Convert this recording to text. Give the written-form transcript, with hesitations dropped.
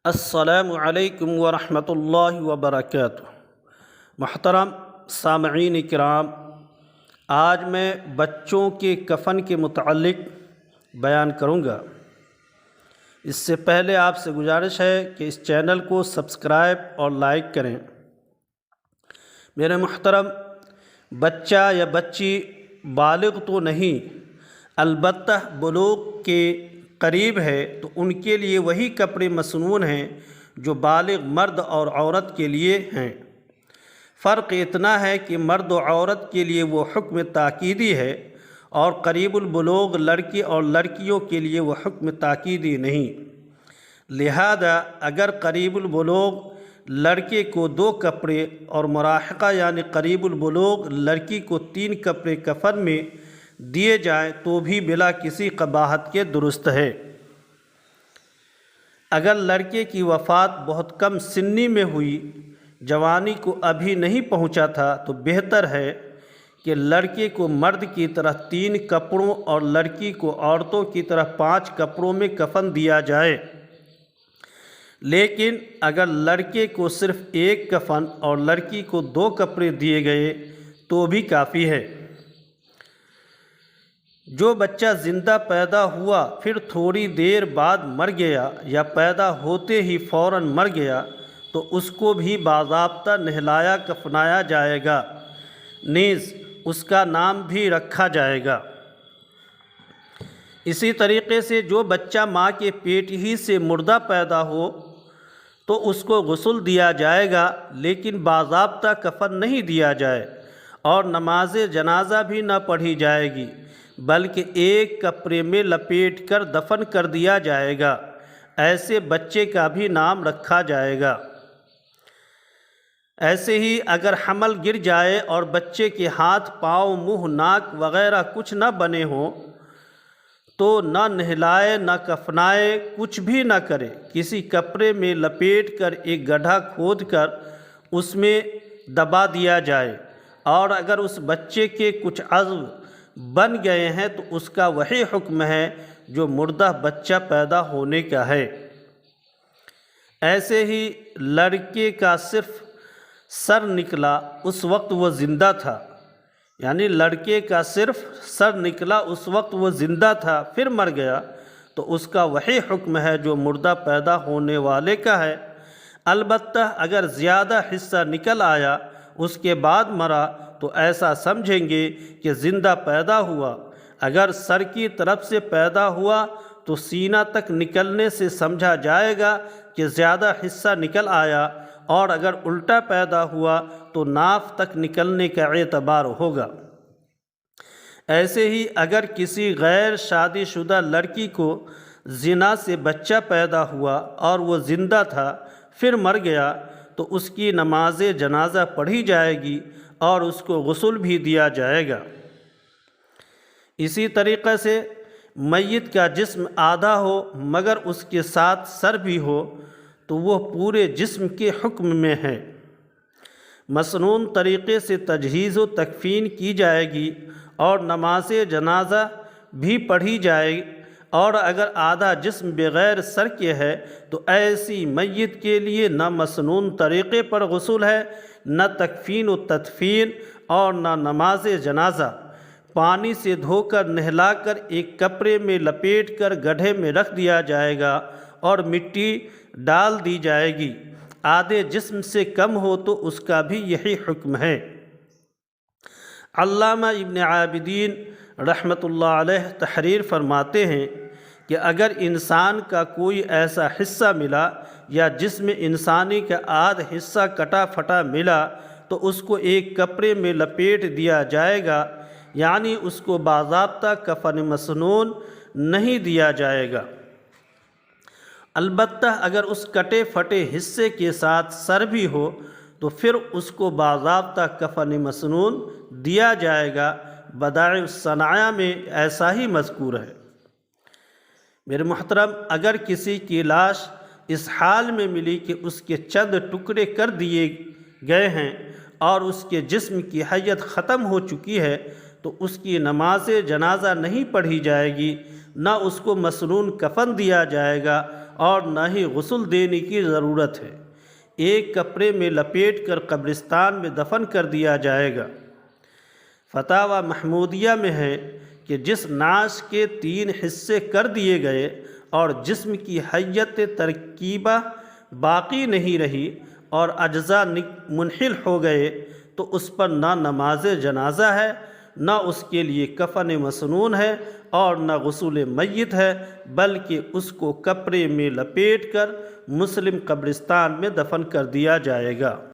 السلام علیکم ورحمۃ اللہ وبرکاتہ۔ محترم سامعین کرام، آج میں بچوں کے کفن کے متعلق بیان کروں گا۔ اس سے پہلے آپ سے گزارش ہے کہ اس چینل کو سبسکرائب اور لائک کریں۔ میرے محترم، بچہ یا بچی بالغ تو نہیں، البتہ بلوغ کے قریب ہے، تو ان کے لیے وہی کپڑے مسنون ہیں جو بالغ مرد اور عورت کے لیے ہیں۔ فرق اتنا ہے کہ مرد و عورت کے لیے وہ حکم تاکیدی ہے اور قریب البلوغ لڑکی اور لڑکیوں کے لیے وہ حکم تاکیدی نہیں۔ لہذا اگر قریب البلوغ لڑکے کو 2 کپڑے اور مراہقہ یعنی قریب البلوغ لڑکی کو 3 کپڑے کفن میں دیے جائیں تو بھی بلا کسی قباحت کے درست ہے۔ اگر لڑکے کی وفات بہت کم سنی میں ہوئی، جوانی کو ابھی نہیں پہنچا تھا، تو بہتر ہے کہ لڑکے کو مرد کی طرح 3 کپڑوں اور لڑکی کو عورتوں کی طرح 5 کپڑوں میں کفن دیا جائے۔ لیکن اگر لڑکے کو صرف 1 کفن اور لڑکی کو 2 کپڑے دیے گئے تو بھی کافی ہے۔ جو بچہ زندہ پیدا ہوا پھر تھوڑی دیر بعد مر گیا یا پیدا ہوتے ہی فوراً مر گیا تو اس کو بھی باضابطہ نہلایا کفنایا جائے گا، نیز اس کا نام بھی رکھا جائے گا۔ اسی طریقے سے جو بچہ ماں کے پیٹ ہی سے مردہ پیدا ہو تو اس کو غسل دیا جائے گا، لیکن باضابطہ کفن نہیں دیا جائے اور نماز جنازہ بھی نہ پڑھی جائے گی، بلکہ 1 کپڑے میں لپیٹ کر دفن کر دیا جائے گا۔ ایسے بچے کا بھی نام رکھا جائے گا۔ ایسے ہی اگر حمل گر جائے اور بچے کے ہاتھ پاؤں منہ ناک وغیرہ کچھ نہ بنے ہوں تو نہ نہلائے نہ کفنائے، کچھ بھی نہ کرے، کسی کپڑے میں لپیٹ کر ایک گڈھا کھود کر اس میں دبا دیا جائے، اور اگر اس بچے کے کچھ عضو بن گئے ہیں تو اس کا وہی حکم ہے جو مردہ بچہ پیدا ہونے کا ہے۔ ایسے ہی لڑکے کا صرف سر نکلا اس وقت وہ زندہ تھا، یعنی لڑکے کا صرف سر نکلا اس وقت وہ زندہ تھا پھر مر گیا تو اس کا وہی حکم ہے جو مردہ پیدا ہونے والے کا ہے۔ البتہ اگر زیادہ حصہ نکل آیا اس کے بعد مرا تو ایسا سمجھیں گے کہ زندہ پیدا ہوا۔ اگر سر کی طرف سے پیدا ہوا تو سینہ تک نکلنے سے سمجھا جائے گا کہ زیادہ حصہ نکل آیا، اور اگر الٹا پیدا ہوا تو ناف تک نکلنے کا اعتبار ہوگا۔ ایسے ہی اگر کسی غیر شادی شدہ لڑکی کو زنا سے بچہ پیدا ہوا اور وہ زندہ تھا پھر مر گیا تو اس کی نماز جنازہ پڑھی جائے گی اور اس کو غسل بھی دیا جائے گا۔ اسی طریقے سے میت کا جسم آدھا ہو مگر اس کے ساتھ سر بھی ہو تو وہ پورے جسم کے حکم میں ہے۔ مسنون طریقے سے تجہیز و تکفین کی جائے گی اور نماز جنازہ بھی پڑھی جائے، اور اگر آدھا جسم بغیر سر کے ہے تو ایسی میت کے لیے نہ مسنون طریقے پر غسل ہے، نہ تکفین و تدفین اور نہ نماز جنازہ۔ پانی سے دھو کر نہلا کر ایک کپڑے میں لپیٹ کر گڈھے میں رکھ دیا جائے گا اور مٹی ڈال دی جائے گی۔ آدھے جسم سے کم ہو تو اس کا بھی یہی حکم ہے۔ علامہ ابن عابدین رحمۃ اللہ علیہ تحریر فرماتے ہیں کہ اگر انسان کا کوئی ایسا حصہ ملا یا جسم انسانی کا آدھ حصہ کٹا پھٹا ملا تو اس کو ایک کپڑے میں لپیٹ دیا جائے گا، یعنی اس کو باضابطہ کفن مسنون نہیں دیا جائے گا۔ البتہ اگر اس کٹے پھٹے حصے کے ساتھ سر بھی ہو تو پھر اس کو باضابطہ کفن مسنون دیا جائے گا۔ بدائع الصنائع میں ایسا ہی مذکور ہے۔ میرے محترم، اگر کسی کی لاش اس حال میں ملی کہ اس کے چند ٹکڑے کر دیے گئے ہیں اور اس کے جسم کی حیت ختم ہو چکی ہے تو اس کی نماز جنازہ نہیں پڑھی جائے گی، نہ اس کو مسنون کفن دیا جائے گا اور نہ ہی غسل دینے کی ضرورت ہے، ایک کپڑے میں لپیٹ کر قبرستان میں دفن کر دیا جائے گا۔ فتاوی محمودیہ میں ہے کہ جس نعش کے 3 حصے کر دیے گئے اور جسم کی حیت ترکیبہ باقی نہیں رہی اور اجزاء منحل ہو گئے تو اس پر نہ نماز جنازہ ہے، نہ اس کے لیے کفن مسنون ہے اور نہ غسل میت ہے، بلکہ اس کو کپڑے میں لپیٹ کر مسلم قبرستان میں دفن کر دیا جائے گا۔